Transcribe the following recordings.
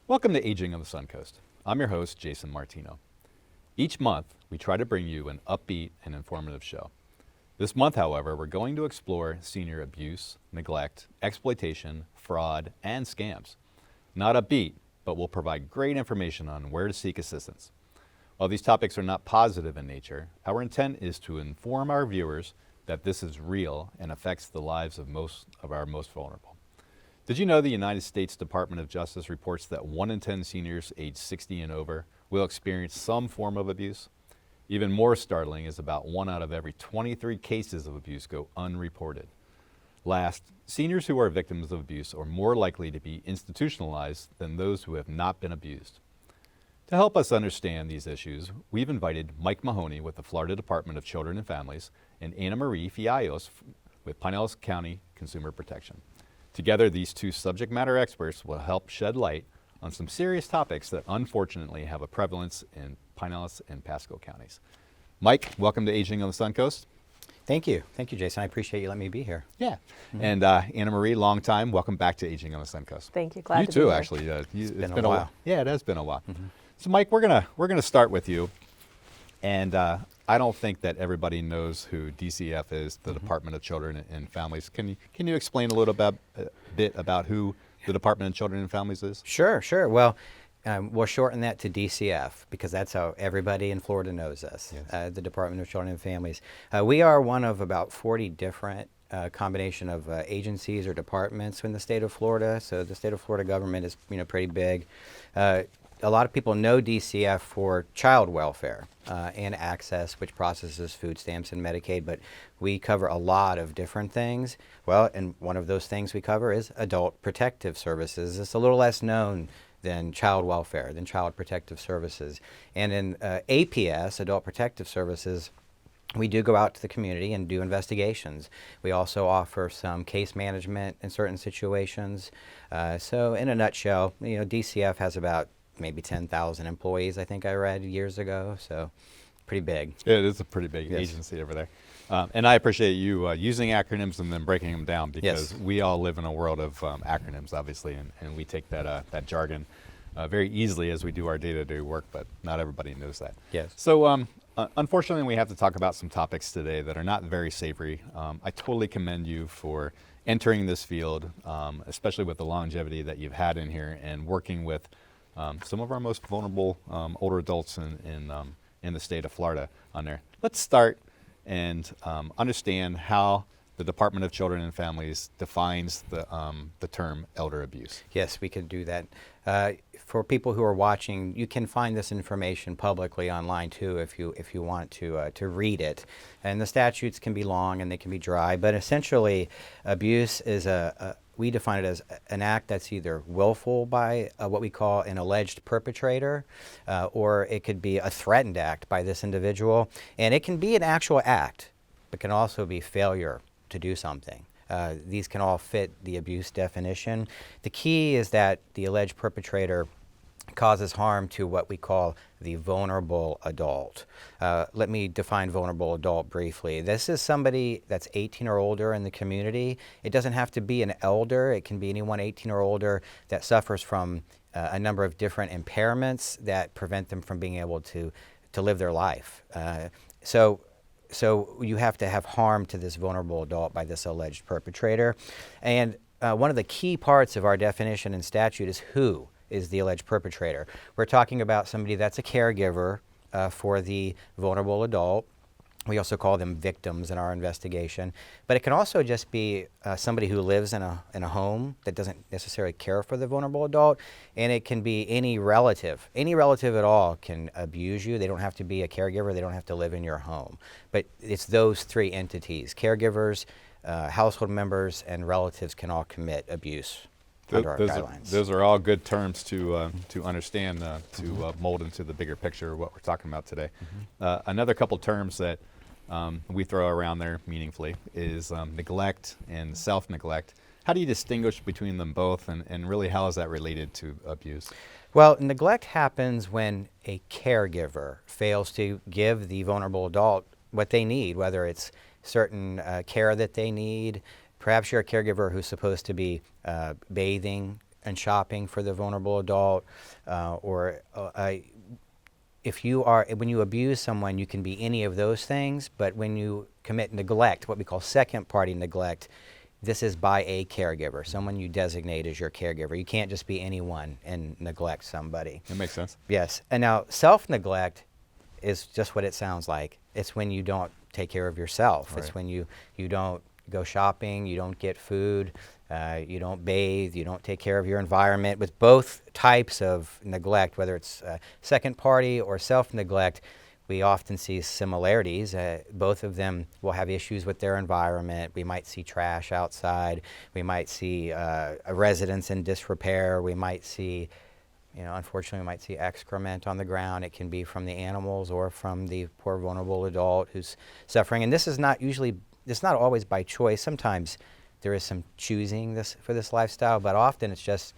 Welcome to Aging on the Suncoast. I'm your host, Jason Martino. Each month, we try to bring you an upbeat and informative show. This month, however, we're going to explore senior abuse, neglect, exploitation, fraud, and scams. Not upbeat, but we'll provide great information on where to seek assistance. While these topics are not positive in nature, our intent is to inform our viewers that this is real and affects the lives of most of our most vulnerable. Did you know the United States Department of Justice reports that 1 in 10 seniors aged 60 and over will experience some form of abuse? Even more startling is about 1 out of every 23 cases of abuse go unreported. Last, seniors who are victims of abuse are more likely to be institutionalized than those who have not been abused. To help us understand these issues, we've invited Mike Mahoney with the Florida Department of Children and Families and Anna Marie Fiallos with Pinellas County Consumer Protection. Together, these two subject matter experts will help shed light on some serious topics that unfortunately have a prevalence in Pinellas and Pasco counties. Mike, welcome to Aging on the Suncoast. Thank you, Jason. I appreciate you letting me be here. Yeah, and Anna Marie, long time. Welcome back to Aging on the Suncoast. Thank you. Glad you to too, be here. actually. It's been a while. Yeah, it has been a while. So, Mike, we're gonna start with you, and I don't think that everybody knows who DCF is, the Department of Children and Families. Can you explain a little bit about who the Department of Children and Families is? Sure. Well, we'll shorten that to DCF because that's how everybody in Florida knows us, yes. The Department of Children and Families. We are one of about 40 different combination of agencies or departments in the state of Florida. So the state of Florida government is pretty big. A lot of people know DCF for child welfare and access, which processes food stamps and Medicaid, but we cover a lot of different things. Well, and one of those things we cover is adult protective services. It's a little less known than child welfare, than child protective services. And in APS, Adult Protective Services, we do go out to the community and do investigations. We also offer some case management in certain situations. So in a nutshell, DCF has about maybe 10,000 employees, I think I read years ago, so pretty big. Yeah, it is a pretty big agency over there. And I appreciate you using acronyms and then breaking them down because we all live in a world of acronyms, obviously, and we take that jargon very easily as we do our day-to-day work, but not everybody knows that. Yes. So unfortunately, we have to talk about some topics today that are not very savory. I totally commend you for entering this field, especially with the longevity that you've had in here and working with some of our most vulnerable older adults in the state of Florida on there. Let's start and understand how the Department of Children and Families defines the term elder abuse. Yes, we could do that. For people who are watching, you can find this information publicly online too if you want to read it. And the statutes can be long and they can be dry, but essentially abuse is we define it as an act that's either willful by what we call an alleged perpetrator, or it could be a threatened act by this individual. And it can be an actual act, but can also be failure to do something. These can all fit the abuse definition. The key is that the alleged perpetrator causes harm to what we call the vulnerable adult. Let me define vulnerable adult briefly. This is somebody that's 18 or older in the community. It doesn't have to be an elder. It can be anyone 18 or older that suffers from a number of different impairments that prevent them from being able to live their life. So you have to have harm to this vulnerable adult by this alleged perpetrator. And one of the key parts of our definition in statute is who is the alleged perpetrator. We're talking about somebody that's a caregiver for the vulnerable adult. We also call them victims in our investigation. But it can also just be somebody who lives in a home that doesn't necessarily care for the vulnerable adult. And it can be any relative. Any relative at all can abuse you. They don't have to be a caregiver. They don't have to live in your home. But it's those three entities. Caregivers, household members, and relatives can all commit abuse. Those are all good terms to understand, to mold into the bigger picture of what we're talking about today. Another couple terms that we throw around there meaningfully is neglect and self-neglect. How do you distinguish between them both, and really how is that related to abuse? Well, neglect happens when a caregiver fails to give the vulnerable adult what they need, whether it's certain care that they need. Perhaps you're a caregiver who's supposed to be bathing and shopping for the vulnerable adult, if you are, when you abuse someone, you can be any of those things, but when you commit neglect, what we call second party neglect, this is by a caregiver, someone you designate as your caregiver. You can't just be anyone and neglect somebody. That makes sense. Yes. And now self-neglect is just what it sounds like. It's when you don't take care of yourself. Right. It's when you don't go shopping, you don't get food, you don't bathe, you don't take care of your environment. With both types of neglect, whether it's second party or self-neglect, we often see similarities. Both of them will have issues with their environment. We might see trash outside. We might see a residence in disrepair. We might see, unfortunately, we might see excrement on the ground. It can be from the animals or from the poor vulnerable adult who's suffering. And this is not always by choice. Sometimes there is some choosing for this lifestyle, but often it's just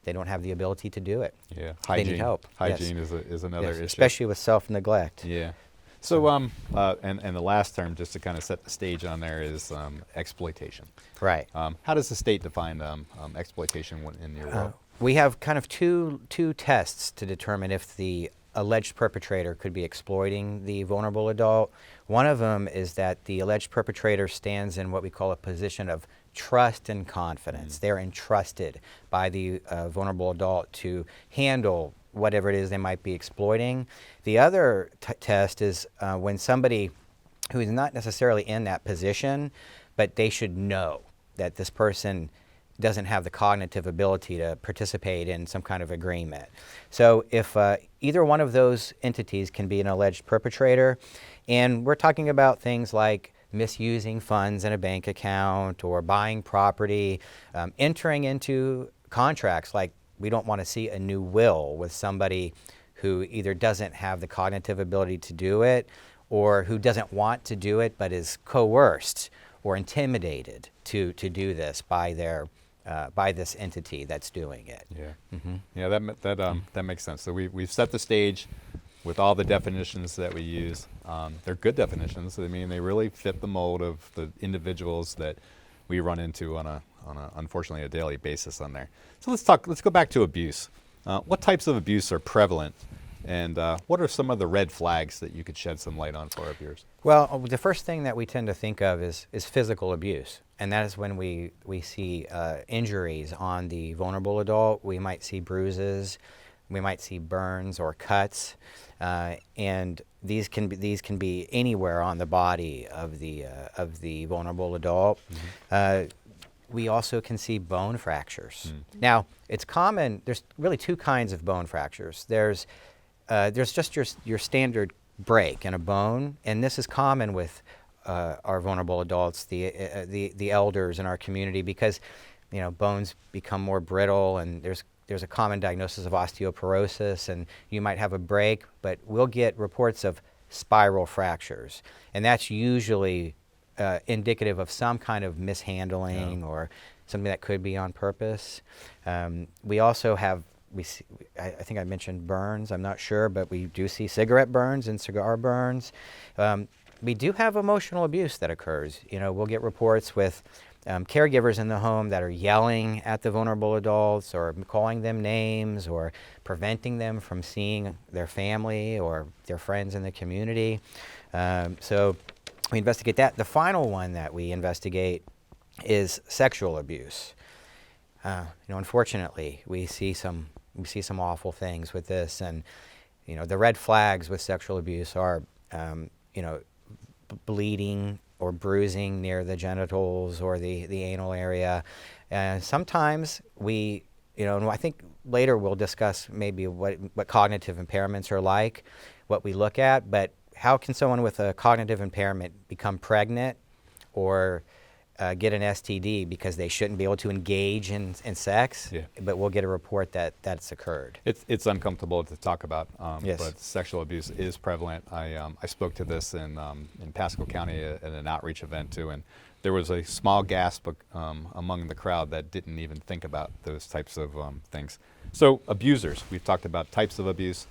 they don't have the ability to do it. Yeah, They need help. Hygiene Yes. is another Yes, issue. especially with self-neglect. Yeah. So, and the last term, just to kind of set the stage on there, is exploitation. Right. How does the state define exploitation in your world? We have kind of two tests to determine if the alleged perpetrator could be exploiting the vulnerable adult. One of them is that the alleged perpetrator stands in what we call a position of trust and confidence. They're entrusted by the vulnerable adult to handle whatever it is they might be exploiting. The other test is when somebody who is not necessarily in that position, but they should know that this person doesn't have the cognitive ability to participate in some kind of agreement. So if either one of those entities can be an alleged perpetrator, and we're talking about things like misusing funds in a bank account or buying property, entering into contracts like we don't want to see a new will with somebody who either doesn't have the cognitive ability to do it or who doesn't want to do it but is coerced or intimidated to do this by this entity that's doing it. Yeah, yeah, that makes sense. So we've set the stage with all the definitions that we use. They're good definitions. I mean, they really fit the mold of the individuals that we run into on a unfortunately a daily basis on there. So let's go back to abuse. What types of abuse are prevalent, and what are some of the red flags that you could shed some light on for our viewers? Well, the first thing that we tend to think of is physical abuse, and that is when we see injuries on the vulnerable adult. We might see bruises, we might see burns or cuts, and these can be anywhere on the body of the vulnerable adult. We also can see bone fractures. Now, it's common. There's really two kinds of bone fractures. There's just your standard break in a bone, and this is common with our vulnerable adults, the elders in our community, because bones become more brittle, and there's a common diagnosis of osteoporosis, and you might have a break, but we'll get reports of spiral fractures, and that's usually indicative of some kind of mishandling or something that could be on purpose. We also have, I think I mentioned burns, I'm not sure, but we do see cigarette burns and cigar burns. We do have emotional abuse that occurs. We'll get reports with caregivers in the home that are yelling at the vulnerable adults or calling them names or preventing them from seeing their family or their friends in the community. So we investigate that. The final one that we investigate is sexual abuse. Unfortunately, we see some awful things with this, and the red flags with sexual abuse are bleeding or bruising near the genitals or the anal area. Sometimes and I think later we'll discuss maybe what cognitive impairments are like, what we look at, but how can someone with a cognitive impairment become pregnant or get an STD because they shouldn't be able to engage in sex? Yeah. But we'll get a report that that's occurred. It's uncomfortable to talk about, yes. But sexual abuse is prevalent. I spoke to this in Pasco County at an outreach event too, and there was a small gasp among the crowd that didn't even think about those types of things. So abusers, we've talked about types of abuse.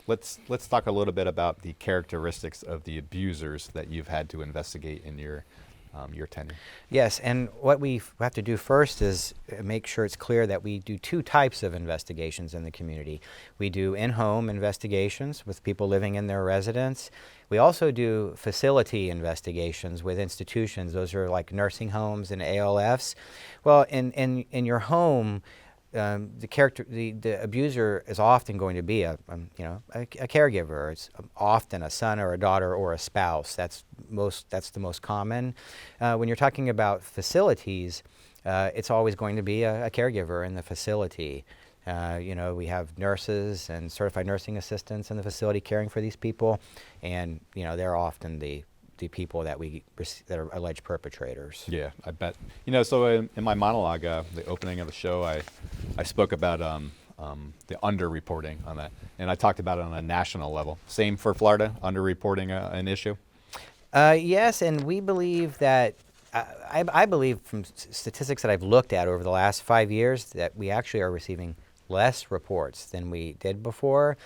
Let's talk a little bit about the characteristics of the abusers that you've had to investigate in your your tenure. Yes, and what we have to do first is make sure it's clear that we do two types of investigations in the community. We do in-home investigations with people living in their residence. We also do facility investigations with institutions. Those are like nursing homes and ALFs. Well, in your home, the abuser is often going to be a caregiver. It's often a son or a daughter or a spouse. That's the most common. When you're talking about facilities, it's always going to be a caregiver in the facility. We have nurses and certified nursing assistants in the facility caring for these people, and they're often the people that that are alleged perpetrators. Yeah, I bet. So in my monologue, the opening of the show, I spoke about the underreporting on that, and I talked about it on a national level. Same for Florida, underreporting an issue. Yes, and we believe that. I believe from statistics that I've looked at over the last 5 years that we actually are receiving less reports than we did before.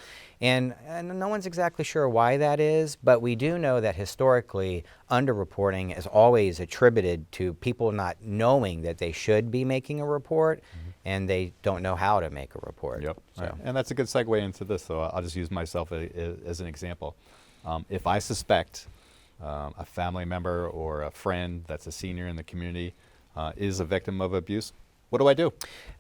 And no one's exactly sure why that is, but we do know that historically underreporting is always attributed to people not knowing that they should be making a report, and they don't know how to make a report. Yep. So. Right. And that's a good segue into this, so I'll just use myself as an example. If I suspect a family member or a friend that's a senior in the community is a victim of abuse, what do I do?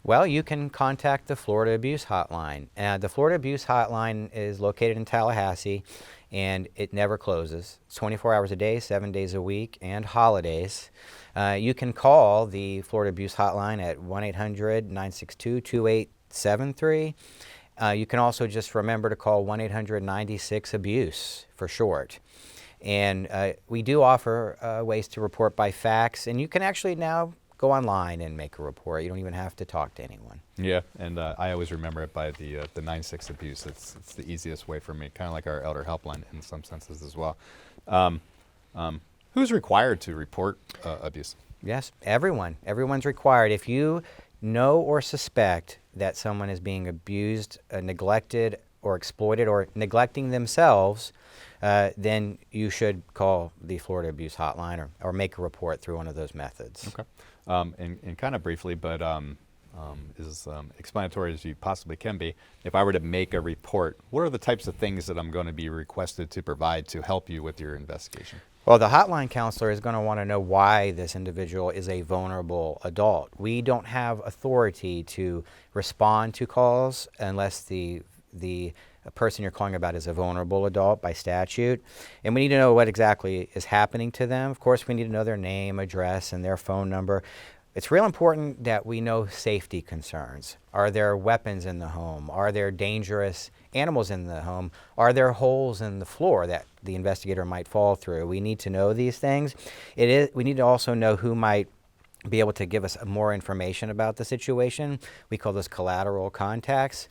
Well, you can contact the Florida Abuse Hotline. The Florida Abuse Hotline is located in Tallahassee, and it never closes. It's 24 hours a day, 7 days a week, and holidays. You can call the Florida Abuse Hotline at 1-800-962-2873. You can also just remember to call 1-800-96-ABUSE for short. And we do offer ways to report by fax, and you can actually now go online and make a report. You don't even have to talk to anyone. Yeah, and I always remember it by the 9-6-ABUSE. It's the easiest way for me, kind of like our elder helpline in some senses as well. Who's required to report abuse? Yes, everyone. Everyone's required. If you know or suspect that someone is being abused, neglected, or exploited, or neglecting themselves, then you should call the Florida Abuse Hotline or make a report through one of those methods. Okay. And kind of briefly, but as explanatory as you possibly can be, if I were to make a report, what are the types of things that I'm going to be requested to provide to help you with your investigation? Well, the hotline counselor is going to want to know why this individual is a vulnerable adult. We don't have authority to respond to calls unless the person you're calling about is a vulnerable adult by statute. And we need to know what exactly is happening to them. Of course, we need to know their name, address, and their phone number. It's real important that we know safety concerns. Are there weapons in the home? Are there dangerous animals in the home? Are there holes in the floor that the investigator might fall through? We need to know these things. We need to also know who might be able to give us more information about the situation. We call those collateral contacts.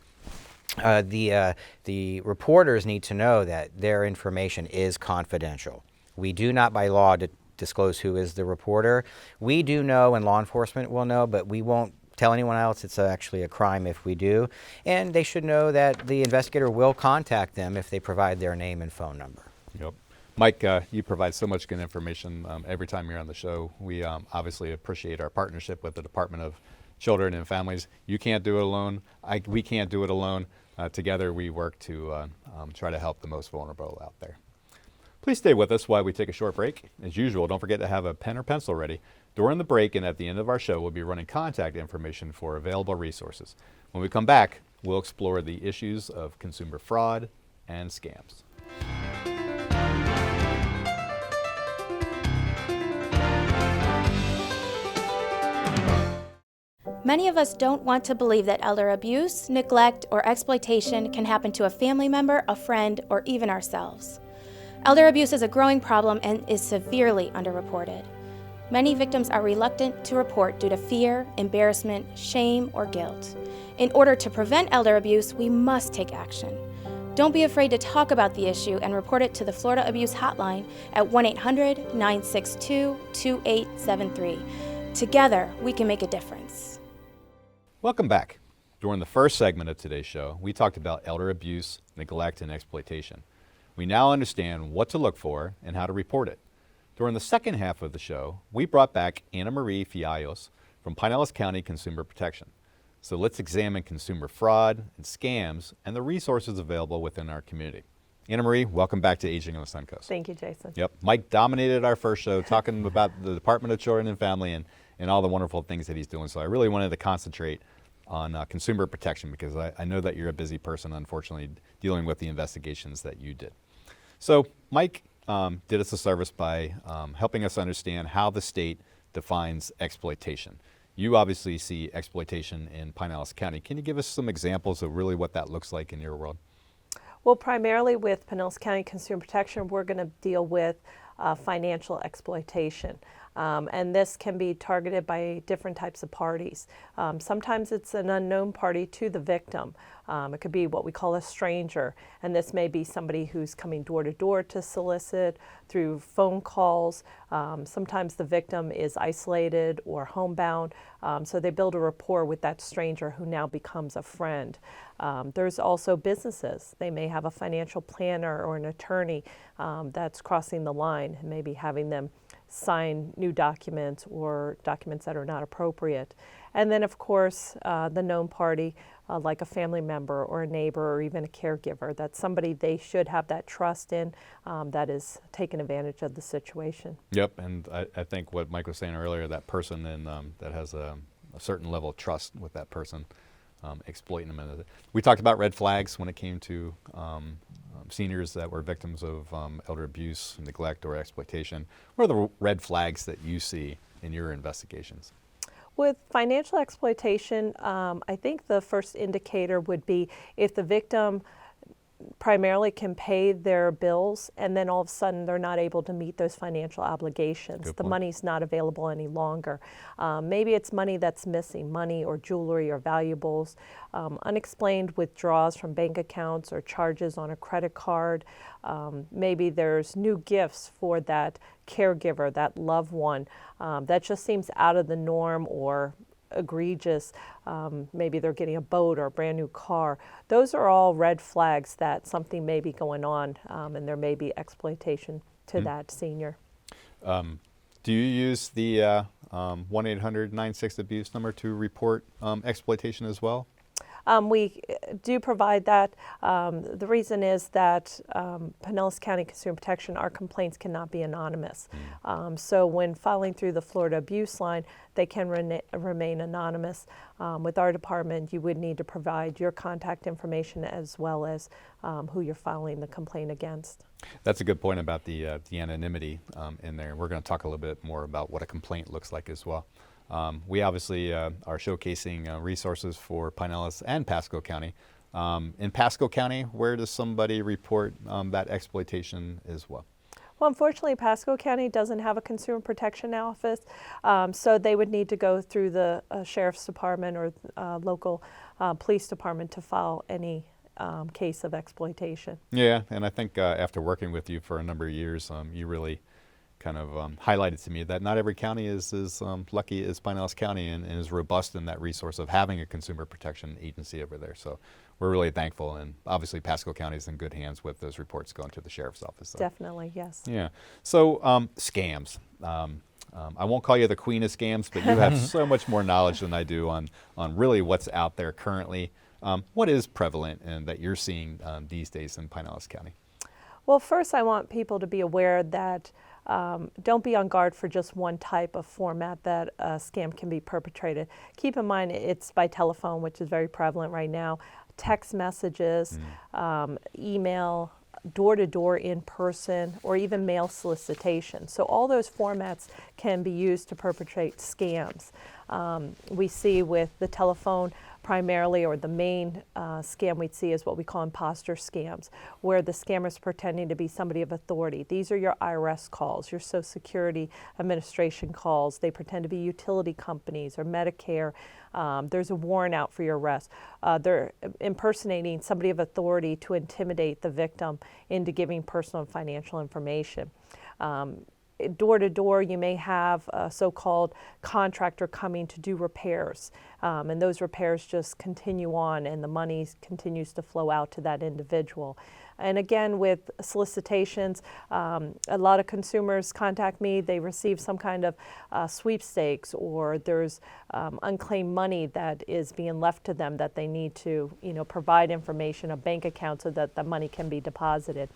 The reporters need to know that their information is confidential. We do not by law disclose who is the reporter. We do know, and law enforcement will know, but we won't tell anyone else. It's actually a crime if we do. And they should know that the investigator will contact them if they provide their name and phone number. Yep. Mike, you provide so much good information every time you're on the show. We obviously appreciate our partnership with the Department of Children and Families. You can't do it alone. We can't do it alone. Together we work to try to help the most vulnerable out there. Please stay with us while we take a short break. As usual, don't forget to have a pen or pencil ready. During the break and at the end of our show, we'll be running contact information for available resources. When we come back, we'll explore the issues of consumer fraud and scams. Many of us don't want to believe that elder abuse, neglect, or exploitation can happen to a family member, a friend, or even ourselves. Elder abuse is a growing problem and is severely underreported. Many victims are reluctant to report due to fear, embarrassment, shame, or guilt. In order to prevent elder abuse, we must take action. Don't be afraid to talk about the issue and report it to the Florida Abuse Hotline at 1-800-962-2873. Together, we can make a difference. Welcome back. During the first segment of today's show, we talked about elder abuse, neglect, and exploitation. We now understand what to look for and how to report it. During the second half of the show, we brought back Anna Marie Fiallos from Pinellas County Consumer Protection. So let's examine consumer fraud and scams and the resources available within our community. Anna Marie, welcome back to Aging on the Suncoast. Thank you, Jason. Yep, Mike dominated our first show talking about the Department of Children and Family and all the wonderful things that he's doing. So I really wanted to concentrate on consumer protection because I know that you're a busy person, unfortunately, dealing with the investigations that you did. So Mike did us a service by helping us understand how the state defines exploitation. You obviously see exploitation in Pinellas County. Can you give us some examples of really what that looks like in your world? Well, primarily with Pinellas County Consumer Protection, we're going to deal with financial exploitation. And this can be targeted by different types of parties. Sometimes it's an unknown party to the victim. It could be what we call a stranger, and this may be somebody who's coming door to door to solicit through phone calls. Sometimes the victim is isolated or homebound, so they build a rapport with that stranger who now becomes a friend. There's also businesses. They may have a financial planner or an attorney that's crossing the line and maybe having them sign new documents or documents that are not appropriate. And then, of course, the known party, like a family member or a neighbor or even a caregiver, that's somebody they should have that trust in that is taking advantage of the situation. Yep, and I think what Mike was saying earlier, that person that has a certain level of trust with that person, exploiting them. We talked about red flags when it came to seniors that were victims of elder abuse, neglect, or exploitation. What are the red flags that you see in your investigations? With financial exploitation, I think the first indicator would be if the victim primarily can pay their bills and then all of a sudden they're not able to meet those financial obligations. Good The point. money's not available any longer. Maybe it's money that's missing, money or jewelry or valuables, unexplained withdrawals from bank accounts or charges on a credit card. Maybe there's new gifts for that caregiver, that loved one, that just seems out of the norm or egregious. Maybe they're getting a boat or a brand new car. Those are all red flags that something may be going on and there may be exploitation to that senior. Do you use the 1-800-96-ABUSE number to report exploitation as well? We do provide that. The reason is that Pinellas County Consumer Protection, our complaints cannot be anonymous. So when filing through the Florida Abuse Line, they can remain anonymous. With our department, you would need to provide your contact information as well as who you're filing the complaint against. That's a good point about the anonymity in there. We're going to talk a little bit more about what a complaint looks like as well. We obviously are showcasing resources for Pinellas and Pasco County. In Pasco County, where does somebody report that exploitation as well? Well, unfortunately, Pasco County doesn't have a consumer protection office, so they would need to go through the sheriff's department or local police department to file any case of exploitation. Yeah, and I think after working with you for a number of years, you really kind of highlighted to me that not every county is as lucky as Pinellas County and is robust in that resource of having a consumer protection agency over there. So we're really thankful, and obviously Pasco County is in good hands with those reports going to the sheriff's office. So. Definitely, yes. Yeah. So scams. I won't call you the queen of scams, but you have so much more knowledge than I do on really what's out there currently. What is prevalent and that you're seeing these days in Pinellas County? Well, first I want people to be aware that don't be on guard for just one type of format that a scam can be perpetrated. Keep in mind it's by telephone, which is very prevalent right now, text messages, email, door-to-door in person, or even mail solicitation. So all those formats can be used to perpetrate scams. We see with the telephone primarily, or the main scam we'd see is what we call imposter scams, where the scammer is pretending to be somebody of authority. These are your IRS calls, your Social Security Administration calls. They pretend to be utility companies or Medicare. There's a warrant out for your arrest. They're impersonating somebody of authority to intimidate the victim into giving personal and financial information. Door to door, you may have a so-called contractor coming to do repairs, and those repairs just continue on, and the money continues to flow out to that individual. And again, with solicitations, a lot of consumers contact me. They receive some kind of sweepstakes, or there's unclaimed money that is being left to them that they need to, provide information, a bank account, so that the money can be deposited.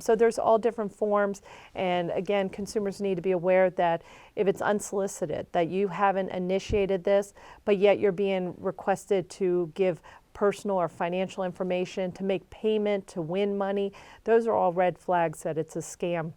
So there's all different forms, and again, consumers need to be aware that if it's unsolicited, that you haven't initiated this, but yet you're being requested to give personal or financial information, to make payment, to win money, those are all red flags that it's a scam.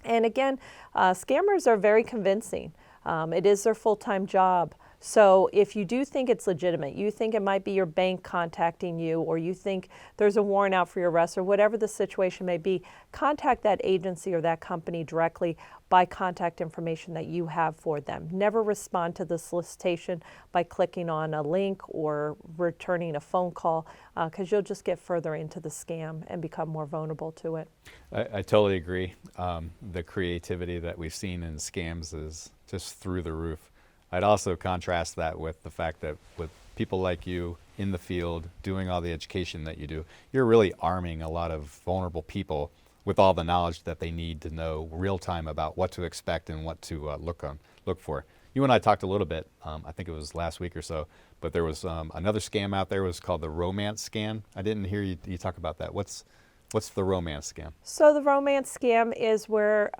And again, scammers are very convincing. It is their full-time job. So if you do think it's legitimate, you think it might be your bank contacting you, or you think there's a warrant out for your arrest, or whatever the situation may be, contact that agency or that company directly by contact information that you have for them. Never respond to the solicitation by clicking on a link or returning a phone call, because you'll just get further into the scam and become more vulnerable to it. I totally agree. The creativity that we've seen in scams is just through the roof. I'd also contrast that with the fact that with people like you in the field doing all the education that you do, you're really arming a lot of vulnerable people with all the knowledge that they need to know real time about what to expect and what to look for. You and I talked a little bit, I think it was last week or so, but there was another scam out there. It was called the romance scam. I didn't hear you talk about that. What's the romance scam? So the romance scam is where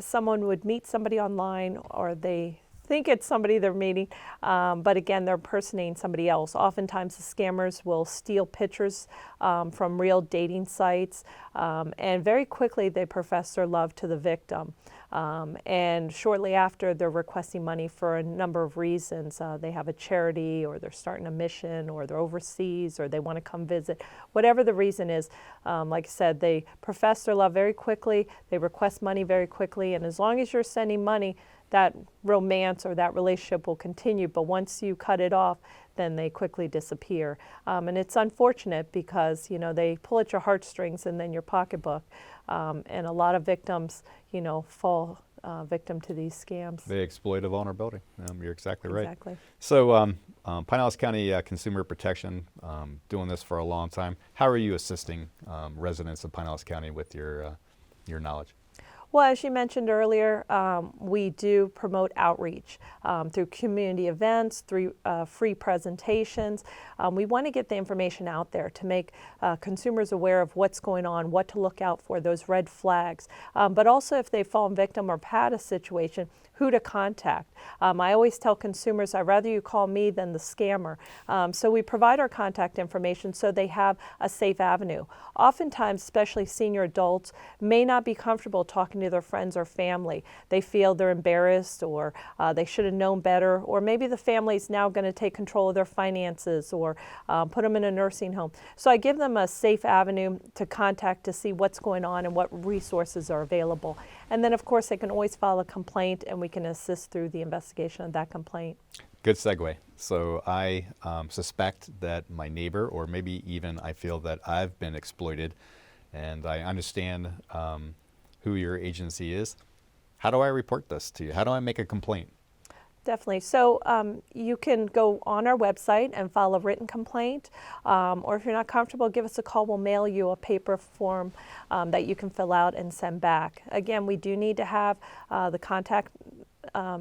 someone would meet somebody online, or they think it's somebody they're meeting, but again, they're impersonating somebody else. Oftentimes the scammers will steal pictures from real dating sites, and very quickly they profess their love to the victim. And shortly after, they're requesting money for a number of reasons. They have a charity, or they're starting a mission, or they're overseas, or they want to come visit. Whatever the reason is, like I said, they profess their love very quickly, they request money very quickly, and as long as you're sending money, that romance or that relationship will continue. But once you cut it off, then they quickly disappear. And it's unfortunate because, they pull at your heartstrings and then your pocketbook. And a lot of victims, fall victim to these scams. They exploit a vulnerability. You're exactly right. Exactly. So Pinellas County Consumer Protection, doing this for a long time. How are you assisting residents of Pinellas County with your knowledge? Well, as you mentioned earlier, we do promote outreach through community events, through free presentations. We want to get the information out there to make consumers aware of what's going on, what to look out for, those red flags, but also if they've fallen victim or had a situation, who to contact. I always tell consumers, I'd rather you call me than the scammer. So we provide our contact information so they have a safe avenue. Oftentimes, especially senior adults, may not be comfortable talking to their friends or family. They feel they're embarrassed, or they should have known better, or maybe the family's now going to take control of their finances, or put them in a nursing home. So I give them a safe avenue to contact to see what's going on and what resources are available. And then, of course, they can always file a complaint, and we can assist through the investigation of that complaint. Good segue. So I suspect that my neighbor, or maybe even I feel that I've been exploited, and I understand who your agency is. How do I report this to you? How do I make a complaint? Definitely. So you can go on our website and file a written complaint, or if you're not comfortable, give us a call. We'll mail you a paper form that you can fill out and send back. Again, we do need to have the contact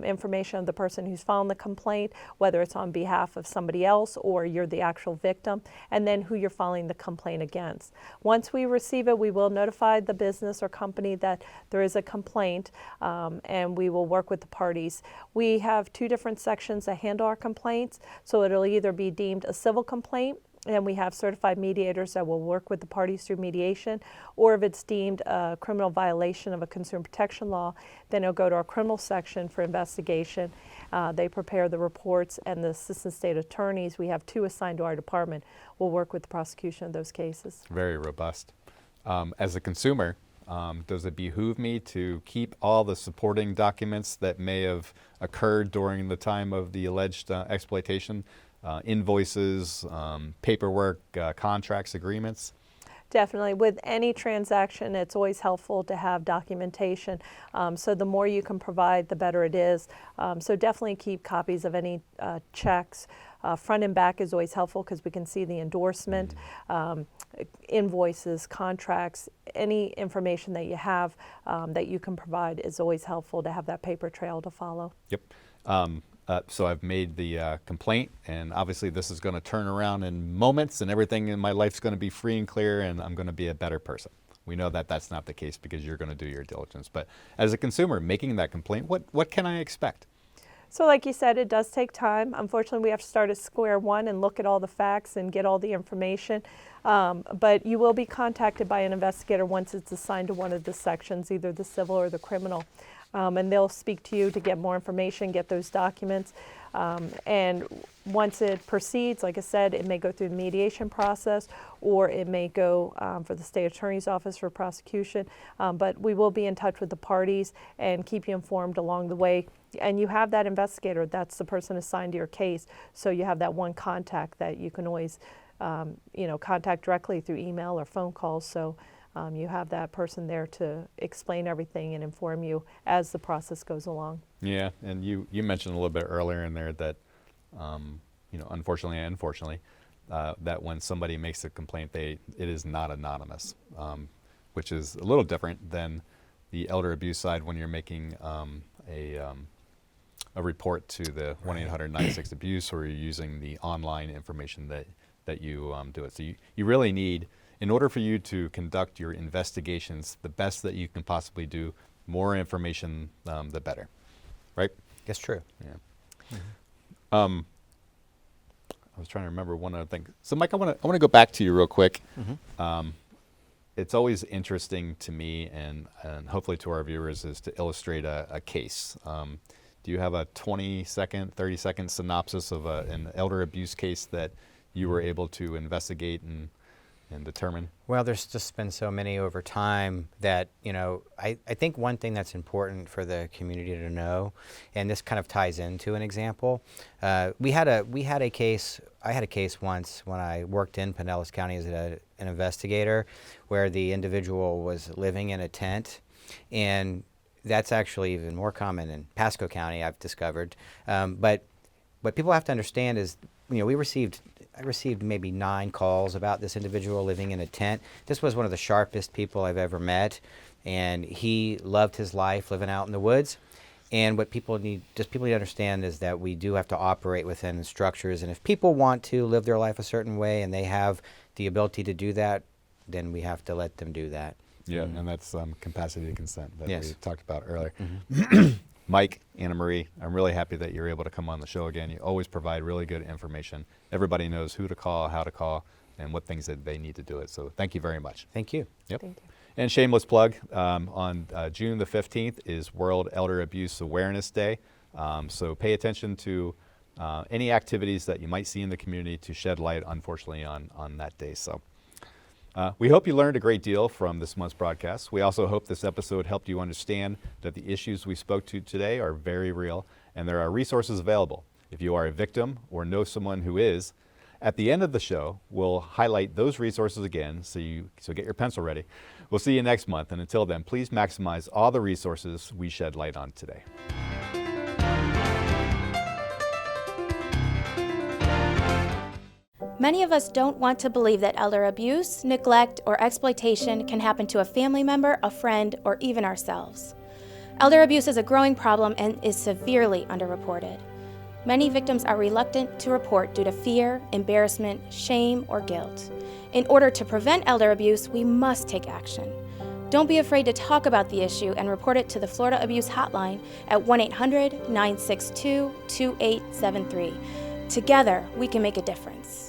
information of the person who's filing the complaint, whether it's on behalf of somebody else or you're the actual victim, and then who you're filing the complaint against. Once we receive it, we will notify the business or company that there is a complaint, and we will work with the parties. We have two different sections that handle our complaints, so it'll either be deemed a civil complaint, and we have certified mediators that will work with the parties through mediation, or if it's deemed a criminal violation of a consumer protection law, then it'll go to our criminal section for investigation. They prepare the reports, and the assistant state attorneys, we have two assigned to our department, will work with the prosecution of those cases. Very robust. As a consumer, does it behoove me to keep all the supporting documents that may have occurred during the time of the alleged exploitation? Invoices, paperwork, contracts, agreements? Definitely. With any transaction, it's always helpful to have documentation. So the more you can provide, the better it is. So definitely keep copies of any checks. Front and back is always helpful because we can see the endorsement, invoices, contracts, any information that you have that you can provide is always helpful to have that paper trail to follow. Yep. So I've made the complaint, and obviously this is going to turn around in moments, and everything in my life's going to be free and clear, and I'm going to be a better person. We know that that's not the case because you're going to do your diligence. But as a consumer making that complaint, what can I expect? So like you said, it does take time. Unfortunately, we have to start at square one and look at all the facts and get all the information. But you will be contacted by an investigator once it's assigned to one of the sections, either the civil or the criminal. And they'll speak to you to get more information, get those documents. And once it proceeds, like I said, it may go through the mediation process, or it may go for the state attorney's office for prosecution. But we will be in touch with the parties and keep you informed along the way. And you have that investigator, that's the person assigned to your case. So you have that one contact that you can always contact directly through email or phone calls. So you have that person there to explain everything and inform you as the process goes along. Yeah, and you mentioned a little bit earlier in there that, unfortunately, that when somebody makes a complaint, it is not anonymous, which is a little different than the elder abuse side when you're making a report to the 1-800-96-ABUSE, or you're using the online information that you do it. So you really need, in order for you to conduct your investigations the best that you can possibly do, more information, the better, right? That's true. Yeah. I was trying to remember one other thing. So, Mike, I want to go back to you real quick. It's always interesting to me, and hopefully to our viewers, is to illustrate a case. Do you have a 20-second, 30-second synopsis of an elder abuse case that you were able to investigate and determine? Well, there's just been so many over time that, I think one thing that's important for the community to know, and this kind of ties into an example, I had a case once when I worked in Pinellas County as an investigator, where the individual was living in a tent, and that's actually even more common in Pasco County, I've discovered. But what people have to understand is, I received maybe 9 calls about this individual living in a tent. This was one of the sharpest people I've ever met, and he loved his life living out in the woods. And what people need to understand is that we do have to operate within structures, and if people want to live their life a certain way and they have the ability to do that, then we have to let them do that. Yeah, and that's capacity to consent that Yes. we talked about earlier. Mike, Anna Marie, I'm really happy that you're able to come on the show again. You always provide really good information. Everybody knows who to call, how to call, and what things that they need to do it. So thank you very much. Thank you. Yep. Thank you. And shameless plug, on June the 15th is World Elder Abuse Awareness Day. So pay attention to any activities that you might see in the community to shed light, unfortunately, on that day. So we hope you learned a great deal from this month's broadcast. We also hope this episode helped you understand that the issues we spoke to today are very real, and there are resources available. If you are a victim or know someone who is, at the end of the show, we'll highlight those resources again, so get your pencil ready. We'll see you next month, and until then, please maximize all the resources we shed light on today. Many of us don't want to believe that elder abuse, neglect, or exploitation can happen to a family member, a friend, or even ourselves. Elder abuse is a growing problem and is severely underreported. Many victims are reluctant to report due to fear, embarrassment, shame, or guilt. In order to prevent elder abuse, we must take action. Don't be afraid to talk about the issue and report it to the Florida Abuse Hotline at 1-800-962-2873. Together, we can make a difference.